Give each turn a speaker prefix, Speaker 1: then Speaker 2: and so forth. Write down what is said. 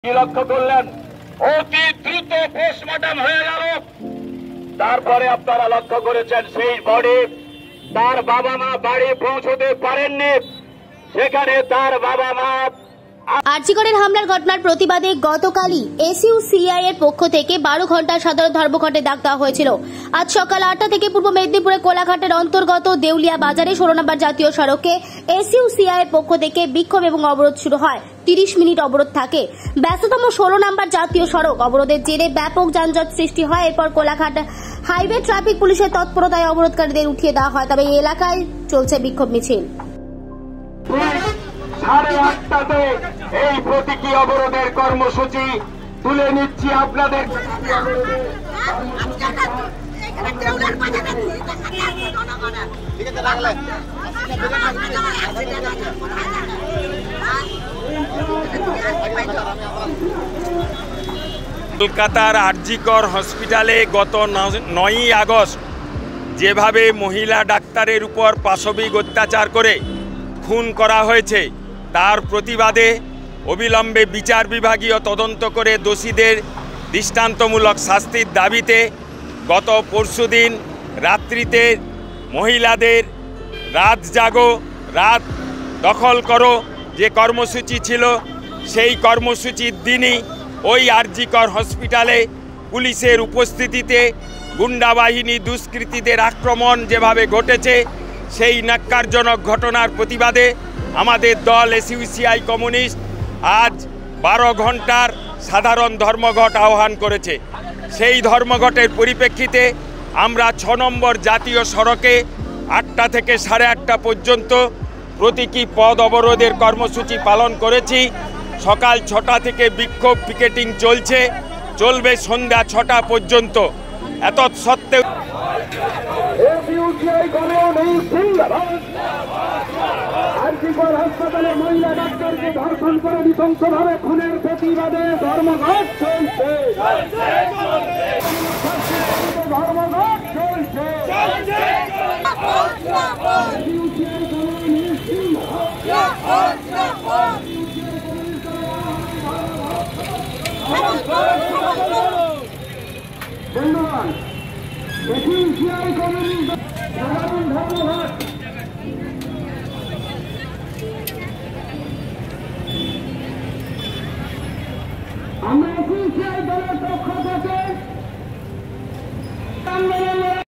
Speaker 1: কি লক্ষ্য করলেন? অতি দ্রুত পোস্টমর্টম হয়ে গেল। তারপরে আপনারা লক্ষ্য করেছেন সেই বডি তার বাবা মা বাড়ি পৌঁছতে পারেননি। সেখানে তার বাবা মা
Speaker 2: আরজিকরের হামলার ঘটনার প্রতিবাদে গতকালই এসইউসিআই এর পক্ষ থেকে 12 ঘন্টার সাধারণ ধর্মঘটে ডাক দেওয়া হয়েছিল। আজ সকাল 8টা থেকে পূর্ব মেদিনীপুরে কোলাঘাটের অন্তর্গত দেউলিয়া বাজারে 16 নম্বর জাতীয় সড়কে এসইউসিআই এর পক্ষ থেকে বিক্ষোভ এবং অবরোধ শুরু হয়। 30 মিনিট অবরোধ থাকে। ব্যস্ততম 16 নম্বর জাতীয় সড়ক অবরোধের জেরে ব্যাপক যানজট সৃষ্টি হয়। এরপর কোলাঘাট হাইওয়ে ট্রাফিক পুলিশের তৎপরতায় অবরোধকারীদের উঠিয়ে দেওয়া হয়। তবে এই এলাকায় চলছে বিক্ষোভ মিছিল।
Speaker 1: 8:30টাতে এই প্রতীকী অবরোধের কর্মসূচি তুলে নিচ্ছি আপনাদের।
Speaker 3: কলকাতার আরজিকর হসপিটালে গত 9ই আগস্ট যেভাবে মহিলা ডাক্তারের উপর পাশবিক অত্যাচার করে খুন করা হয়েছে, তার প্রতিবাদে অবিলম্বে বিচার বিভাগীয় তদন্ত করে দোষীদের দৃষ্টান্তমূলক শাস্তির দাবিতে গত পরশুদিন রাত্রিতে মহিলাদের রাত জাগো রাত দখল করো যে কর্মসূচি ছিল, সেই কর্মসূচির দিনই ওই আরজিকর হসপিটালে পুলিশের উপস্থিতিতে গুন্ডা বাহিনী দুষ্কৃতীদের আক্রমণ যেভাবে ঘটেছে, সেই ন্যাক্কারজনক ঘটনার প্রতিবাদে আমাদের দল এসইউসিআই কমিউনিস্ট আজ 12 ঘন্টার সাধারণ ধর্মঘট আহ্বান করেছে। সেই ধর্মঘটের পরিপ্রেক্ষিতে আমরা 6 নম্বর জাতীয় সড়কে 8টা থেকে 8:30 পর্যন্ত প্রতীকী পথ অবরোধের কর্মসূচি পালন করেছি। সকাল 6টা থেকে বিক্ষোভ পিকেটিং চলবে সন্ধ্যা 6টা পর্যন্ত। এত সত্ত্বেও
Speaker 1: আরজিকর হাসপাতালে মহিলা ডাক্তারকে ধর্ষণ করে নৃশংসভাবে খুনের প্রতিবাদে ধর্মঘট চলছে। ধর্মঘট চলছে। ধন্যবাদ।